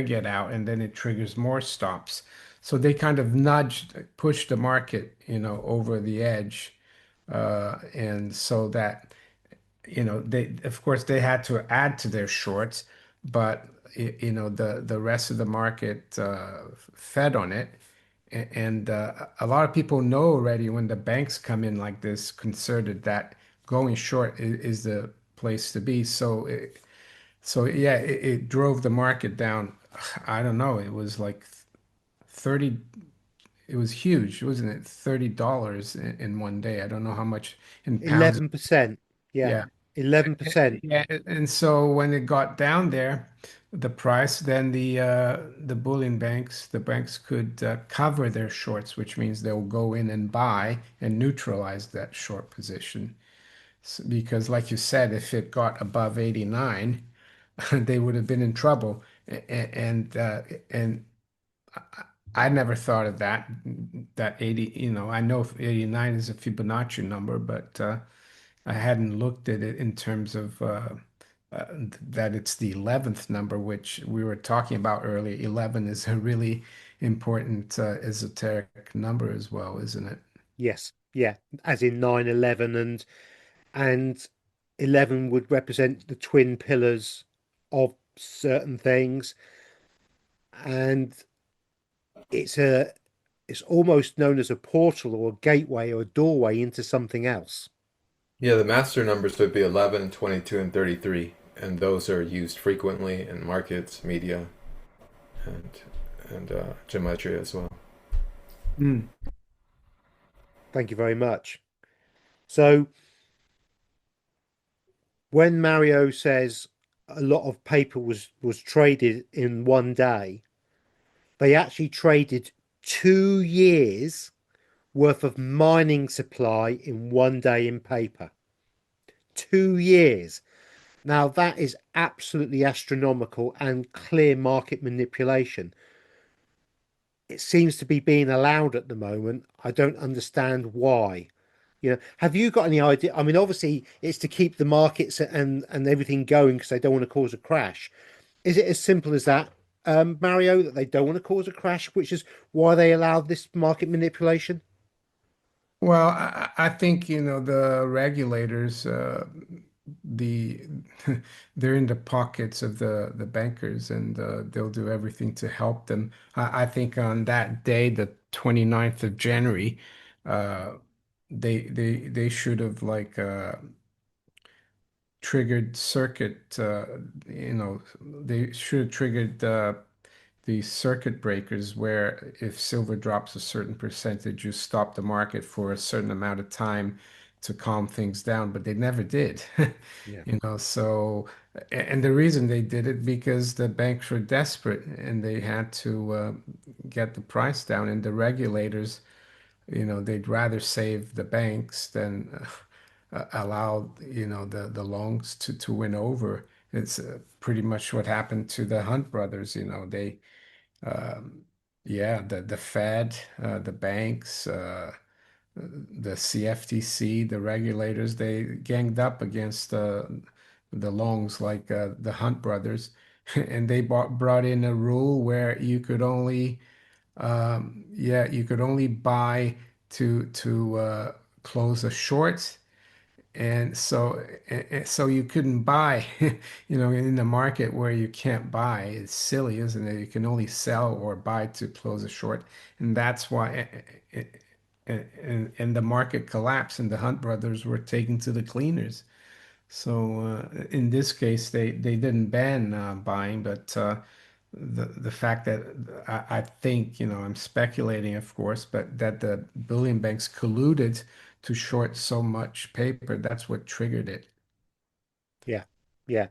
get out, and then it triggers more stops. So they kind of push the market, over the edge, and so that, they, of course, they had to add to their shorts, but the rest of the market fed on it. And a lot of people know already when the banks come in like this concerted that going short is the place to be. So yeah, it drove the market down. I don't know, it was like 30, it was huge, wasn't it? $30 in one day. I don't know how much in pounds. 11%. Yeah, Yeah. 11%. Yeah, and so when it got down there, the price, then the bullion banks, the banks could cover their shorts, which means they'll go in and buy and neutralize that short position. Because, like you said, if it got above 89, they would have been in trouble. And I never thought of that 80, I know 89 is a Fibonacci number, but I hadn't looked at it in terms of that it's the 11th number, which we were talking about earlier. 11 is a really important esoteric number as well, isn't it? Yes. Yeah. As in 9/11, and 11 would represent the twin pillars of certain things. And it's a it's almost known as a portal or a gateway or a doorway into something else. Yeah, the master numbers would be 11, 22, and 33, and those are used frequently in markets, media, and geometry as well. Mm. Thank you very much. So when Mario says a lot of paper was traded in one day, they actually traded 2 years worth of mining supply in one day in paper. 2 years. Now that is absolutely astronomical and clear market manipulation. It seems to be being allowed at the moment. I don't understand why. Have you got any idea? I mean, obviously, it's to keep the markets and everything going because they don't want to cause a crash. Is it as simple as that, Mario, that they don't want to cause a crash, which is why they allowed this market manipulation? Well, I think, the regulators, the they're in the pockets of the bankers, and they'll do everything to help them. I think on that day, the 29th of January, uh, they should have like triggered circuit, they should have triggered the circuit breakers where if silver drops a certain percentage, you stop the market for a certain amount of time to calm things down, but they never did. Yeah. So, and the reason they did it because the banks were desperate and they had to get the price down, and the regulators, they'd rather save the banks than allow, the longs to win over. It's pretty much what happened to the Hunt brothers. They um, yeah, the Fed, the banks, the CFTC, the regulators, they ganged up against the longs like the Hunt brothers, and they brought in a rule where you could only buy to close a short. And so you couldn't buy, in the market where you can't buy. It's silly, isn't it? You can only sell or buy to close a short. And that's why, and the market collapsed and the Hunt brothers were taken to the cleaners. So in this case, they didn't ban buying, but the fact that I think, I'm speculating, of course, but that the bullion banks colluded to short so much paper, that's what triggered it. Yeah, yeah.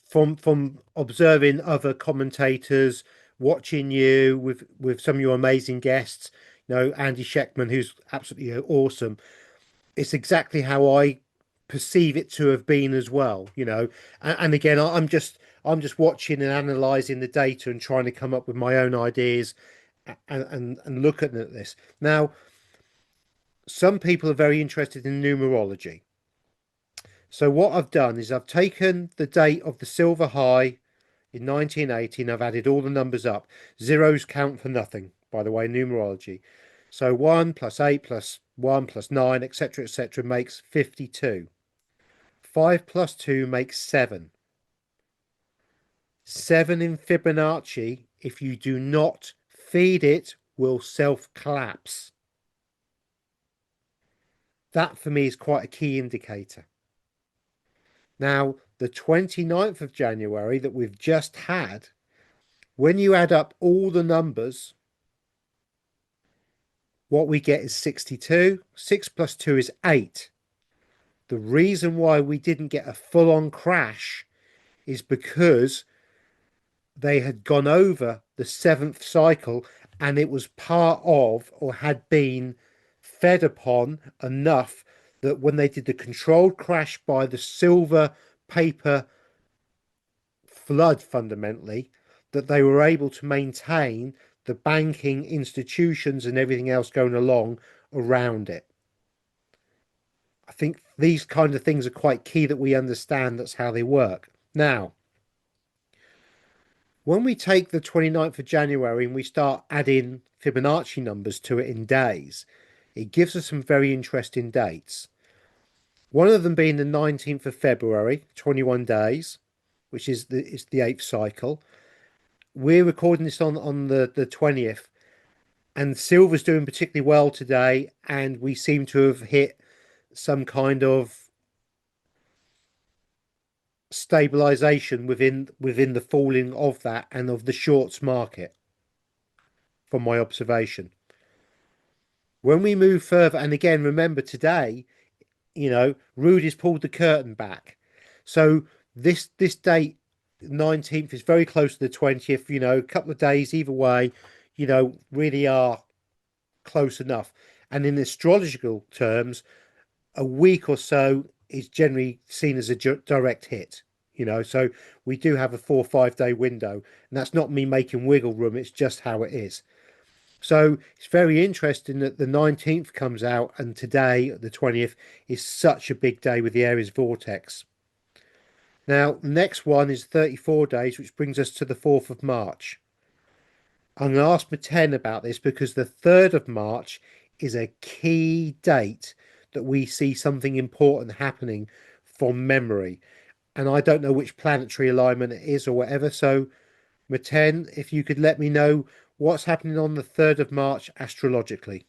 From observing other commentators, watching you with some of your amazing guests, Andy Sheckman, who's absolutely awesome. It's exactly how I perceive it to have been as well. And again, I'm just watching and analyzing the data and trying to come up with my own ideas and look at this. Now, some people are very interested in numerology. So what I've done is I've taken the date of the silver high in 1918. I've added all the numbers up. Zeros count for nothing, by the way, numerology. So 1 plus 8 plus 1 plus 9, etc., makes 52. 5 plus 2 makes 7. 7 in Fibonacci, if you do not feed it, will self-collapse. That for me is quite a key indicator. Now, the 29th of January that we've just had, when you add up all the numbers, what we get is 62. 6 plus 2 is 8. The reason why we didn't get a full-on crash is because they had gone over the 7th cycle and it was part of, or had been fed upon enough, that when they did the controlled crash by the silver paper flood, fundamentally, that they were able to maintain the banking institutions and everything else going along around it. I think these kind of things are quite key, that we understand that's how they work. Now, when we take the 29th of January and we start adding Fibonacci numbers to it in days, it gives us some very interesting dates. One of them being the 19th of February, 21 days, which is the 8th cycle. We're recording this on the 20th, and silver's doing particularly well today, and we seem to have hit some kind of stabilization within the falling of that and of the shorts market, from my observation. When we move further, and again, remember today, Rudy's pulled the curtain back. So this date, 19th, is very close to the 20th, a couple of days either way, really are close enough. And in astrological terms, a week or so is generally seen as a direct hit, so we do have a 4 or 5 day window, and that's not me making wiggle room, it's just how it is. So it's very interesting that the 19th comes out, and today, the 20th, is such a big day with the Aries vortex. Now, the next one is 34 days, which brings us to the 4th of March. I'm going to ask Meten about this because the 3rd of March is a key date that we see something important happening from memory. And I don't know which planetary alignment it is or whatever. So, Meten, if you could let me know what's happening on the 3rd of March astrologically.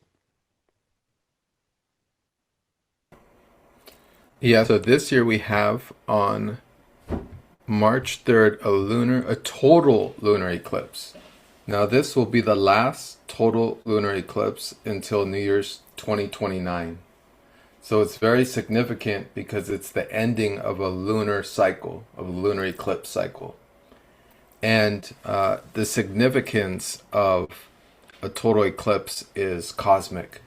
Yeah, so this year we have on March 3rd a total lunar eclipse. Now this will be the last total lunar eclipse until New Year's 2029. So it's very significant because it's the ending of a lunar cycle, of a lunar eclipse cycle. And the significance of a total eclipse is cosmic.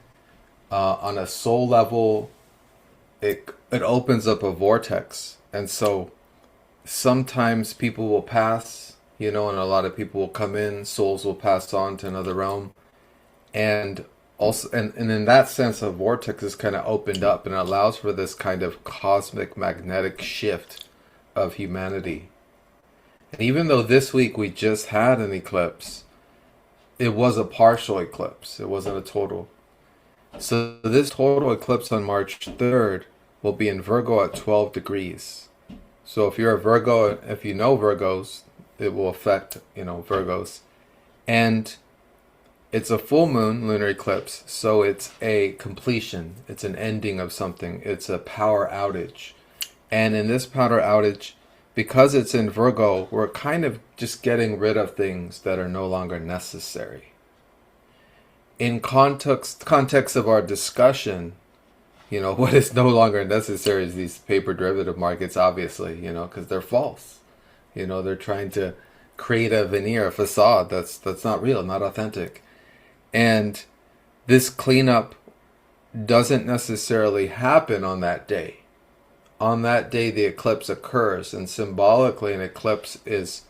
On a soul level, it opens up a vortex. And so sometimes people will pass, and a lot of people will come in, souls will pass on to another realm. And also, and in that sense, a vortex is kind of opened up and allows for this kind of cosmic magnetic shift of humanity. And even though this week we just had an eclipse, it was a partial eclipse. It wasn't a total. So this total eclipse on March 3rd will be in Virgo at 12 degrees. So if you're a Virgo, if you know Virgos, it will affect, Virgos. And it's a full moon lunar eclipse, so it's a completion. It's an ending of something. It's a power outage. And in this power outage, because it's in Virgo, we're kind of just getting rid of things that are no longer necessary. In context of our discussion, what is no longer necessary is these paper derivative markets, obviously, because they're false. They're trying to create a veneer, a facade that's not real, not authentic. And this cleanup doesn't necessarily happen on that day. On that day, the eclipse occurs, and symbolically, an eclipse is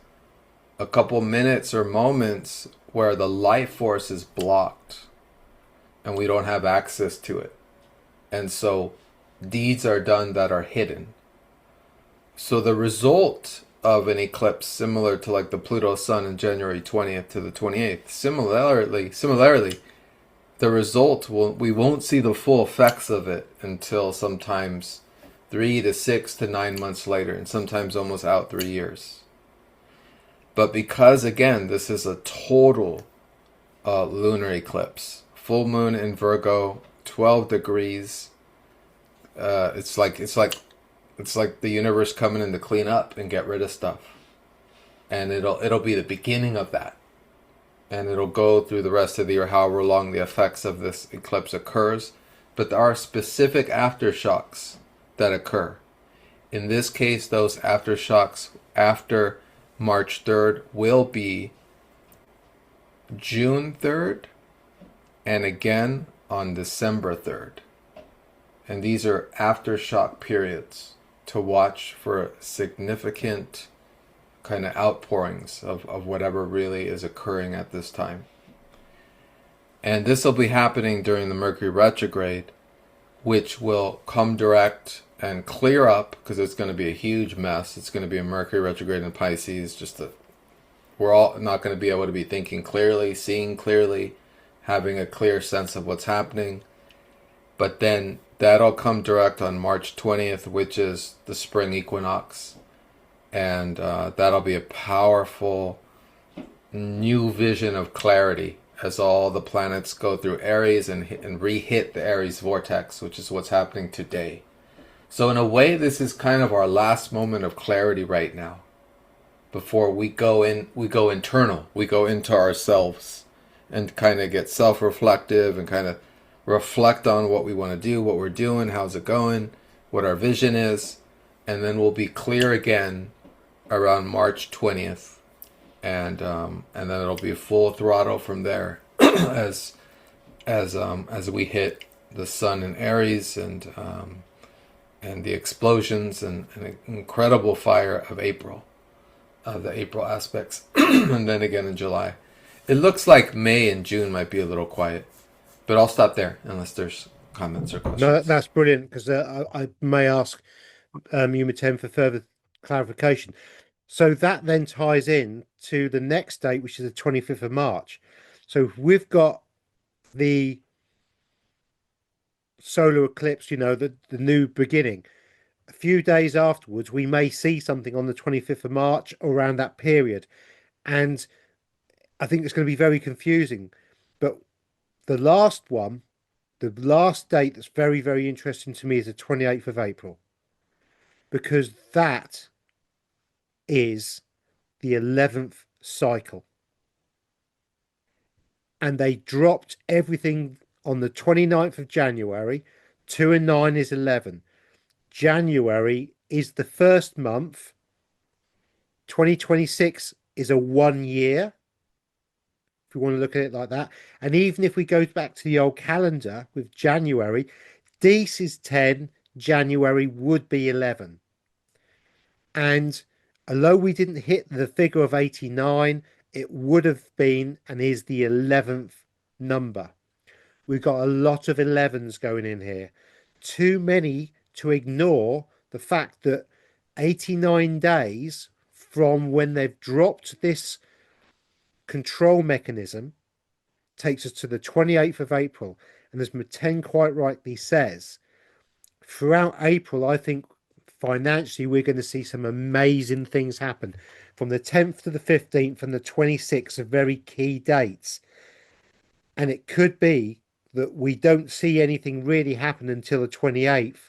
a couple minutes or moments where the life force is blocked and we don't have access to it. And so deeds are done that are hidden. So the result of an eclipse, similar to like the Pluto Sun in January 20th to the 28th, similarly, the result we won't see the full effects of it until sometimes 3 to 6 to 9 months later, and sometimes almost out 3 years. But because, again, this is a total lunar eclipse, full moon in Virgo, 12 degrees, it's like the universe coming in to clean up and get rid of stuff. And it'll be the beginning of that. And it'll go through the rest of the year, however long the effects of this eclipse occurs. But there are specific aftershocks that occur. In this case, those aftershocks after March 3rd will be June 3rd and again on December 3rd. And these are aftershock periods to watch for significant kind of outpourings of whatever really is occurring at this time. And this will be happening during the Mercury retrograde, which will come direct and clear up, because it's going to be a huge mess. It's going to be a Mercury retrograde in Pisces. We're all not going to be able to be thinking clearly, seeing clearly, having a clear sense of what's happening. But then that'll come direct on March 20th, which is the spring equinox. And that'll be a powerful new vision of clarity as all the planets go through Aries and re-hit the Aries vortex, which is what's happening today. So in a way, this is kind of our last moment of clarity right now. Before we go internal, we go into ourselves and kind of get self-reflective and kind of reflect on what we want to do, what we're doing, how's it going, what our vision is, and then we'll be clear again around March 20th, and then it'll be full throttle from there as we hit the sun in Aries and the explosions and an incredible fire of April, the April aspects, and then again in July. It looks like May and June might be a little quiet, but I'll stop there unless there's comments or questions. No, that's brilliant, because I may ask you, Meten, for further clarification. So that then ties in to the next date, which is the 25th of March. So we've got the solar eclipse, the new beginning. A few days afterwards, we may see something on the 25th of March around that period. And I think it's going to be very confusing. But the last date that's very, very interesting to me is the 28th of April, because that is the 11th cycle. And they dropped everything on the 29th of January. 2 and 9 is 11. January is the first month. 2026 is a 1 year, if you want to look at it like that. And even if we go back to the old calendar with January, Dis is 10, January would be 11. And although we didn't hit the figure of 89, it would have been and is the 11th number. We've got a lot of 11s going in here. Too many to ignore the fact that 89 days from when they've dropped this control mechanism takes us to the 28th of April. And as Meten quite rightly says, throughout April, I think financially we're going to see some amazing things happen. From the 10th to the 15th and the 26th are very key dates. And it could be that we don't see anything really happen until the 28th.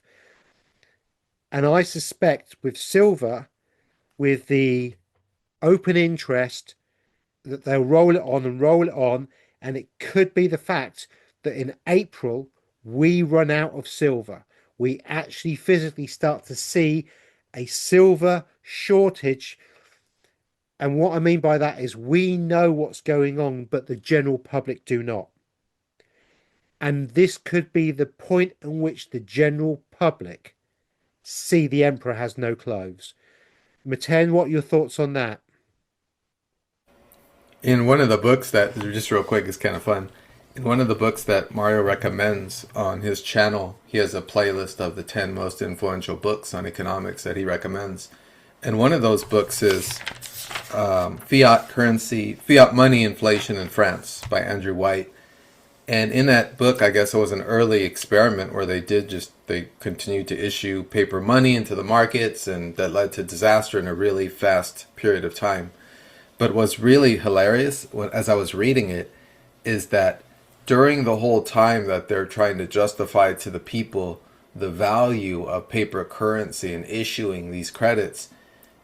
And I suspect with silver, with the open interest, that they'll roll it on and roll it on. And it could be the fact that in April, we run out of silver. We actually physically start to see a silver shortage. And what I mean by that is we know what's going on, but the general public do not. And this could be the point in which the general public see the emperor has no clothes. Meten, what are your thoughts on that? In one of the books that, just real quick, is kind of fun. In one of the books that Mario recommends on his channel, he has a playlist of the 10 most influential books on economics that he recommends. And one of those books is Fiat Money, Inflation in France by Andrew White. And in that book, I guess it was an early experiment where they continued to issue paper money into the markets, and that led to disaster in a really fast period of time. But what's really hilarious, as I was reading it, is that during the whole time that they're trying to justify to the people the value of paper currency and issuing these credits,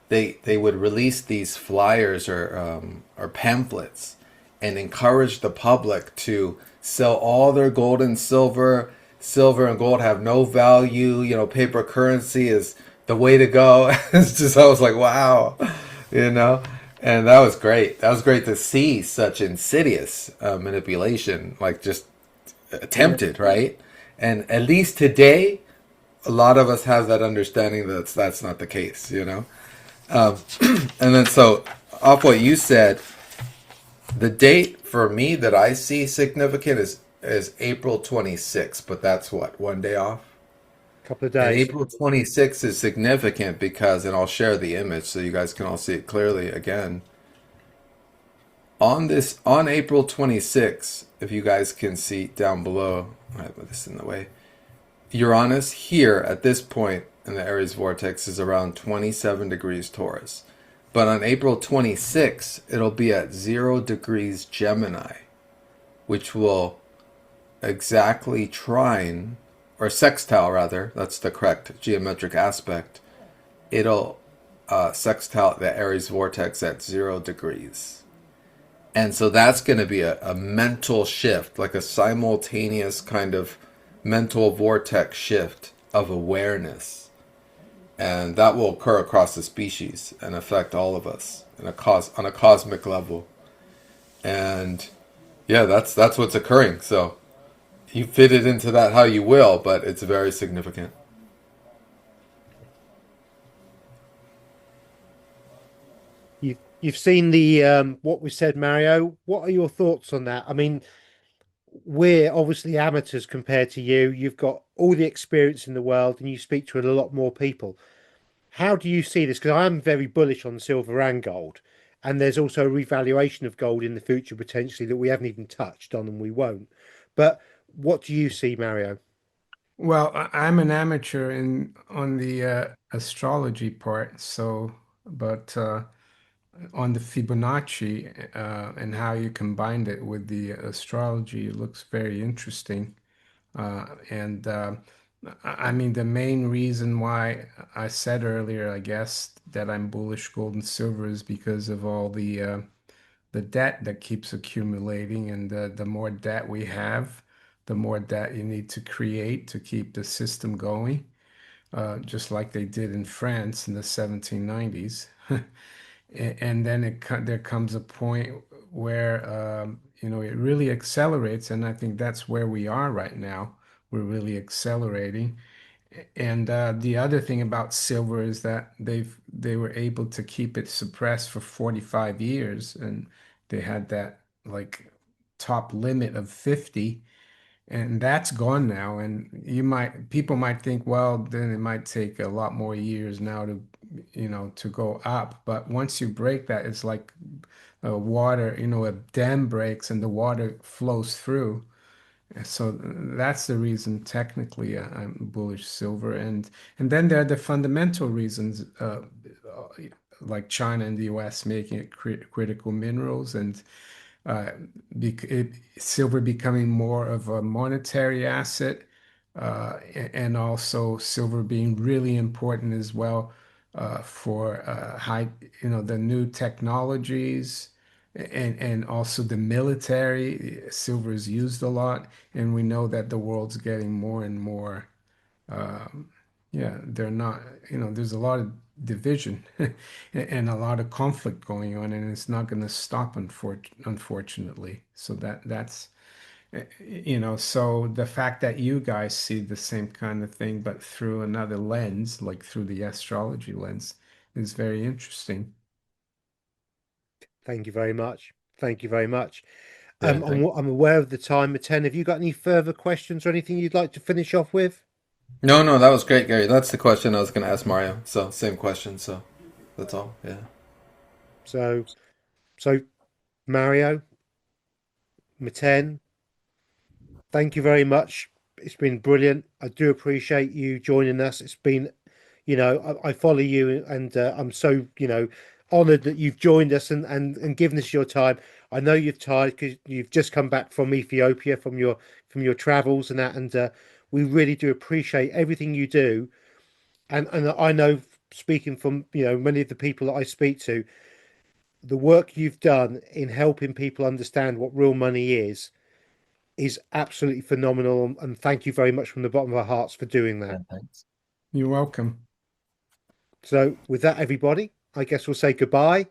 they would release these flyers or pamphlets and encourage the public to sell all their gold and silver. Silver and gold have no value. Paper currency is the way to go. It's just, I was like, wow, you know. And that was great. That was great to see such insidious manipulation, like just attempted, right? And at least today, a lot of us have that understanding that that's not the case. And then so, off what you said, the date for me that I see significant is April 26th, but that's what, one day off? Couple of And days. April 26th is significant because, and I'll share the image so you guys can all see it clearly again. On April 26th, if you guys can see down below, I put this in the way. Uranus here at this point in the Aries vortex is around 27 degrees Taurus. But on April 26th, it'll be at 0 degrees Gemini, which will exactly trine, or sextile rather, that's the correct geometric aspect. It'll sextile the Aries vortex at 0 degrees. And so that's going to be a mental shift, like a simultaneous kind of mental vortex shift of awareness. And that will occur across the species and affect all of us on a cosmic level. And yeah, that's what's occurring. So you fit it into that how you will, but it's very significant. You've seen the what we said, Mario. What are your thoughts on that? I mean, we're obviously amateurs compared to you. You've got all the experience in the world, and you speak to a lot more people. How do you see this? Because I am very bullish on silver and gold, and there's also a revaluation of gold in the future potentially that we haven't even touched on, and we won't. But what do you see, Mario? Well, I'm an amateur in on the astrology part, but on the Fibonacci and how you combined it with the astrology, it looks very interesting. And I mean, the main reason why I said earlier, I guess, that I'm bullish gold and silver is because of all the debt that keeps accumulating, and the more debt we have, the more debt you need to create to keep the system going, just like they did in France in the 1790s. And then there comes a point where it really accelerates, and I think that's where we are right now. We're really accelerating. And the other thing about silver is that they were able to keep it suppressed for 45 years, and they had that like top limit of 50, and that's gone now. And people might think, well, then it might take a lot more years now to go up. But once you break that, it's like water, a dam breaks and the water flows through. So that's the reason technically I'm bullish silver, and then there are the fundamental reasons, like China and the US making it critical minerals, and uh, silver becoming more of a monetary asset, and also silver being really important as well for the new technologies. And also the military, silver is used a lot, and we know that the world's getting more and more. Um, yeah, they're not. There's a lot of division and a lot of conflict going on, and it's not going to stop, unfortunately. So so the fact that you guys see the same kind of thing, but through another lens, like through the astrology lens, is very interesting. Thank you very much. Thank you very much. Yeah, thank. I'm aware of the time, Meten. Have you got any further questions or anything you'd like to finish off with? No, no, that was great, Gary. That's the question I was going to ask Mario. So same question. So that's all. Yeah. So, so Mario, Meten, thank you very much. It's been brilliant. I do appreciate you joining us. It's been, I follow you, and I'm so, honored that you've joined us and given us your time. I know you're tired because you've just come back from Ethiopia from your travels and that, and we really do appreciate everything you do. And I know, speaking from many of the people that I speak to, the work you've done in helping people understand what real money is absolutely phenomenal. And thank you very much from the bottom of our hearts for doing that. Yeah, thanks. You're welcome. So, with that, everybody, I guess we'll say goodbye.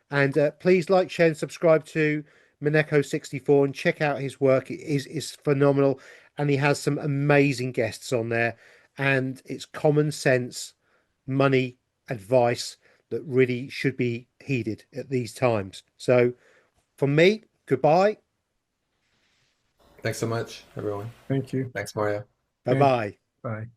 And please like, share, and subscribe to Mineko64 and check out his work. It is phenomenal. And he has some amazing guests on there. And it's common sense, money advice that really should be heeded at these times. So, from me, goodbye. Thanks so much, everyone. Thank you. Thanks, Mario. Bye Thank you. bye. Bye.